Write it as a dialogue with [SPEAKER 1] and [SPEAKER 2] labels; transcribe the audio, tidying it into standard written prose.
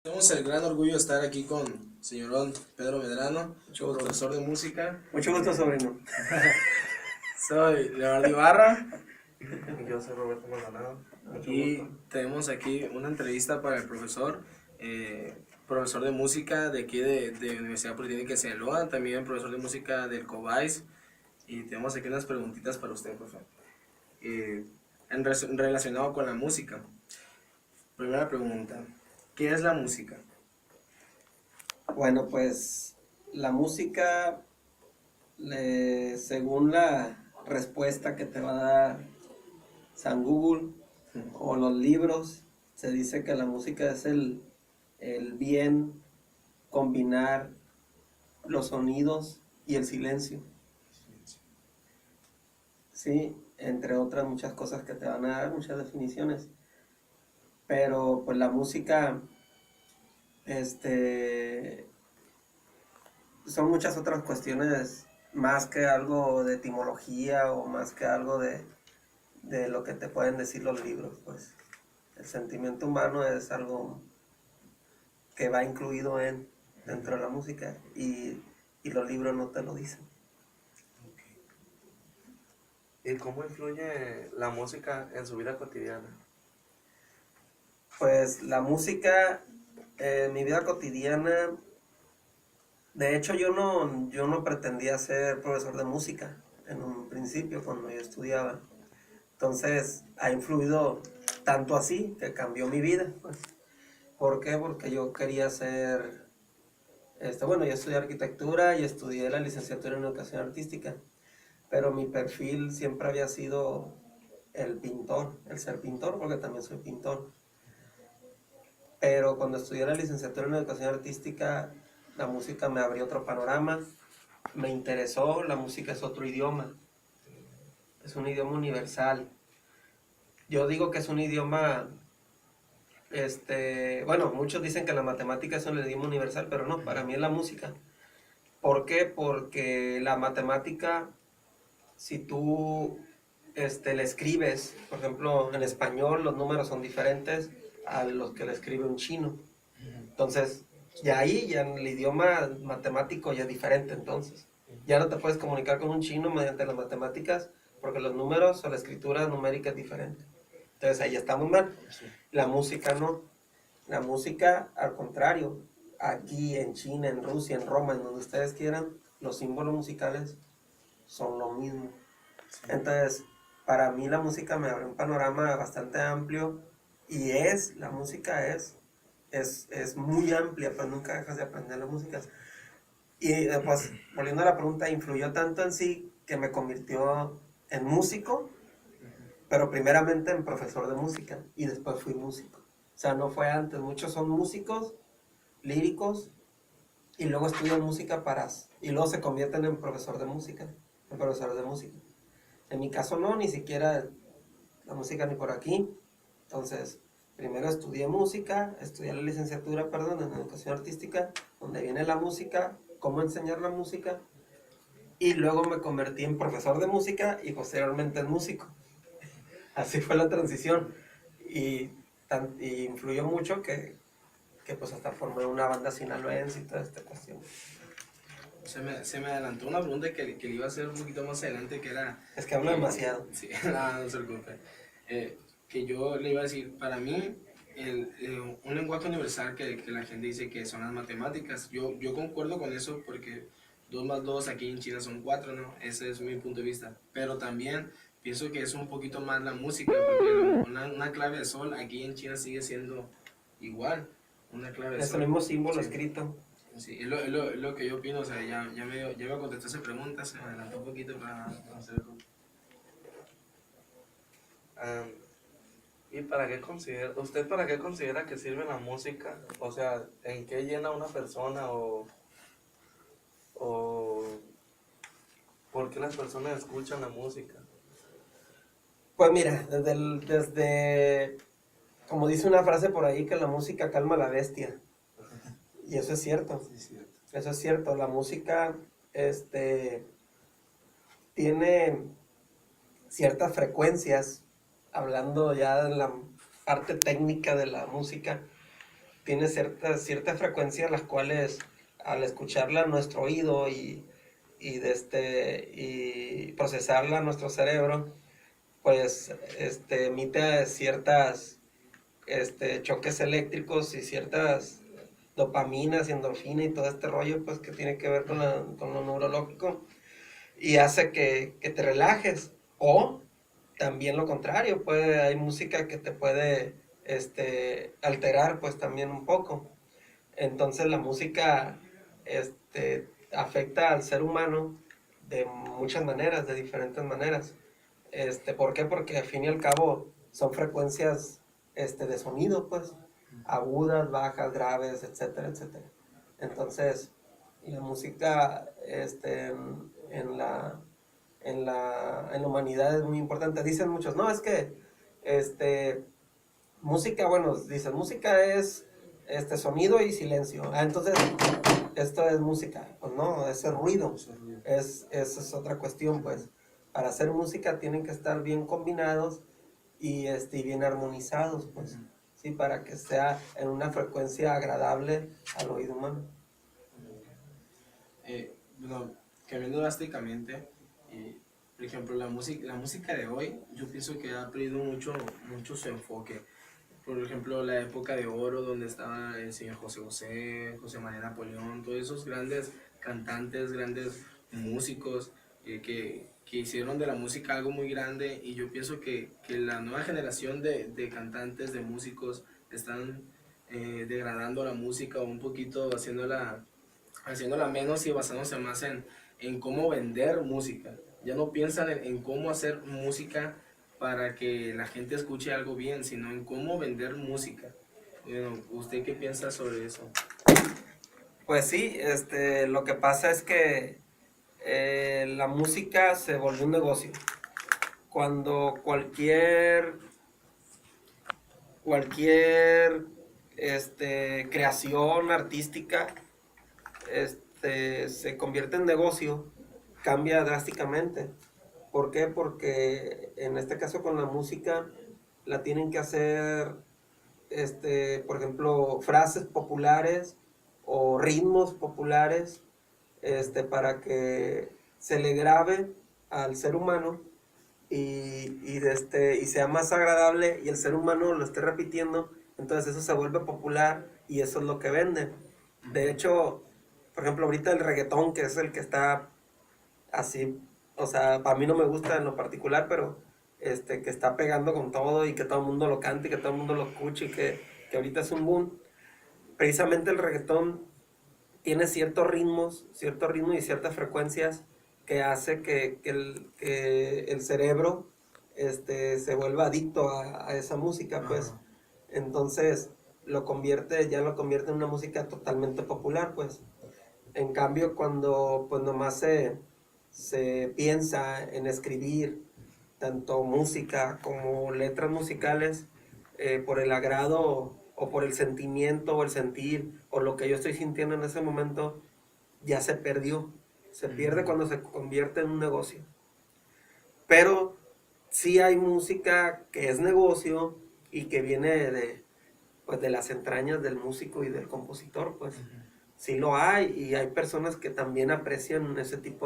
[SPEAKER 1] Tenemos el gran orgullo de estar aquí con señorón Pedro Medrano,
[SPEAKER 2] Mucho gusto.
[SPEAKER 1] profesor de música.
[SPEAKER 2] Mucho gusto, sobrino.
[SPEAKER 1] Soy Leonardo Ibarra
[SPEAKER 3] Yo soy Roberto Maldonado. Mucho
[SPEAKER 1] y
[SPEAKER 3] gusto.
[SPEAKER 1] tenemos aquí una entrevista para el profesor, profesor de música de aquí de Universidad Politécnica de Sinaloa, también profesor de música del COBAIS, y tenemos aquí unas preguntitas para usted, profesor, relacionado con la música. Primera pregunta, ¿qué es la música?
[SPEAKER 2] Bueno, pues la música, según la respuesta que te va a dar San Google o los libros, se dice que la música es el bien combinar los sonidos y el silencio, ¿sí? Entre otras muchas cosas que te van a dar, muchas definiciones. Pero pues la música, son muchas otras cuestiones más que algo de etimología o más que algo de lo que te pueden decir los libros, pues. El sentimiento humano es algo que va incluido dentro de la música y los libros no te lo dicen.
[SPEAKER 3] ¿Y cómo influye la música en su vida cotidiana?
[SPEAKER 2] Pues la música en mi vida cotidiana, de hecho yo no pretendía ser profesor de música en un principio cuando yo estudiaba. Entonces ha influido tanto así que cambió mi vida, pues. ¿Por qué? Porque yo quería ser, bueno, yo estudié arquitectura y estudié la licenciatura en educación artística, pero mi perfil siempre había sido el pintor, el ser pintor, porque también soy pintor. Pero cuando estudié la licenciatura en educación artística, la música me abrió otro panorama, me interesó, la música es otro idioma, es un idioma universal. Yo digo que es un idioma, bueno, muchos dicen que la matemática es un idioma universal, pero no, para mí es la música. ¿Por qué? Porque la matemática, si tú le escribes, por ejemplo, en español los números son diferentes a los que le escribe un chino. Entonces, ya ahí, ya en el idioma matemático ya es diferente, entonces. Ya no te puedes comunicar con un chino mediante las matemáticas porque los números o la escritura numérica es diferente. Entonces ahí estamos mal. La música no. La música, al contrario, aquí en China, en Rusia, en Roma, en donde ustedes quieran, los símbolos musicales son lo mismo. Entonces, para mí la música me abre un panorama bastante amplio y la música es muy amplia, pero nunca dejas de aprender la música. Y pues, volviendo a la pregunta, influyó tanto en sí que me convirtió en músico, pero primeramente en profesor de música y después fui músico. O sea, no fue antes, muchos son músicos, líricos, y luego estudian música y luego se convierten en profesor de música, en profesor de música. En mi caso no, ni siquiera la música ni por aquí. Entonces, primero estudié la licenciatura, perdón, en educación artística, donde viene la música, cómo enseñar la música, y luego me convertí en profesor de música y posteriormente en músico. Así fue la transición y, y influyó mucho que pues hasta formé una banda sinaloense y toda esta cuestión.
[SPEAKER 1] Se me adelantó una pregunta que le iba a hacer un poquito más adelante, que era...
[SPEAKER 2] Es que hablo demasiado.
[SPEAKER 1] Sí, nada, no se preocupe. Que yo le iba a decir, para mí, un lenguaje universal que la gente dice que son las matemáticas, yo concuerdo con eso porque 2 más 2 aquí en China son 4, ¿no? Ese es mi punto de vista. Pero también pienso que es un poquito más la música, porque una clave de sol aquí en China sigue siendo igual, una clave de
[SPEAKER 2] Es
[SPEAKER 1] sol.
[SPEAKER 2] el mismo símbolo
[SPEAKER 1] Sí.
[SPEAKER 2] escrito.
[SPEAKER 1] Sí, es lo que yo opino, o sea, ya me contestó esa pregunta, se me adelantó un poquito para hacer...
[SPEAKER 3] ¿Y usted para qué considera que sirve la música? O sea, ¿en qué llena una persona o por qué las personas escuchan la música?
[SPEAKER 2] Pues mira, como dice una frase por ahí, que la música calma a la bestia. Y eso es cierto.
[SPEAKER 1] Sí, es cierto.
[SPEAKER 2] Eso es cierto. La música, tiene ciertas frecuencias, hablando ya de la parte técnica de la música, tiene cierta frecuencia las cuales al escucharla a nuestro oído y procesarla a nuestro cerebro, pues emite ciertas choques eléctricos y ciertas dopaminas y endorfina y todo este rollo, pues que tiene que ver con lo neurológico, y hace que te relajes. O también lo contrario, hay música que te puede alterar pues también un poco. Entonces la música afecta al ser humano de muchas maneras, de diferentes maneras. ¿Por qué? Porque al fin y al cabo son frecuencias de sonido, pues, agudas, bajas, graves, etcétera, etcétera. Entonces, la música en la humanidad es muy importante. Dicen muchos, no, es que música, bueno, dicen, música es sonido y silencio. Entonces, esto es música. Pues no, ese ruido. Esa es otra cuestión, pues. Para hacer música tienen que estar bien combinados y bien armonizados, pues. Sí, para que sea en una frecuencia agradable al oído humano.
[SPEAKER 1] Bueno, cambiando drásticamente, por ejemplo, la música de hoy, yo pienso que ha perdido mucho su enfoque. Por ejemplo, la época de oro donde estaba el señor José José, José María Napoleón, todos esos grandes cantantes, grandes músicos que hicieron de la música algo muy grande, y yo pienso que la nueva generación de cantantes, de músicos, están degradando la música o un poquito haciéndola menos y basándose más en cómo vender música. Ya no piensan en cómo hacer música para que la gente escuche algo bien, sino en cómo vender música. Bueno, ¿usted qué piensa sobre eso?
[SPEAKER 2] Pues sí, lo que pasa es que la música se volvió un negocio. Cuando cualquier creación artística se convierte en negocio, cambia drásticamente. ¿Por qué? Porque en este caso con la música la tienen que hacer, por ejemplo, frases populares o ritmos populares, para que se le grabe al ser humano y sea más agradable y el ser humano lo esté repitiendo. Entonces eso se vuelve popular y eso es lo que vende. De hecho, por ejemplo, ahorita el reggaetón, que es el que está así, o sea, para mí no me gusta en lo particular, pero que está pegando con todo y que todo el mundo lo cante y que todo el mundo lo escuche y que ahorita es un boom. Precisamente el reggaetón tiene ciertos ritmos y ciertas frecuencias que hace que el cerebro se vuelva adicto a esa música, pues.
[SPEAKER 1] Ajá.
[SPEAKER 2] Entonces lo convierte en una música totalmente popular, pues. En cambio, cuando pues nomás se piensa en escribir tanto música como letras musicales, por el agrado o por el sentimiento o el sentir o lo que yo estoy sintiendo en ese momento, ya se perdió. Se pierde cuando se convierte en un negocio. Pero sí hay música que es negocio y que viene pues, de las entrañas del músico y del compositor, pues. Sí lo hay, y hay personas que también aprecian ese tipo de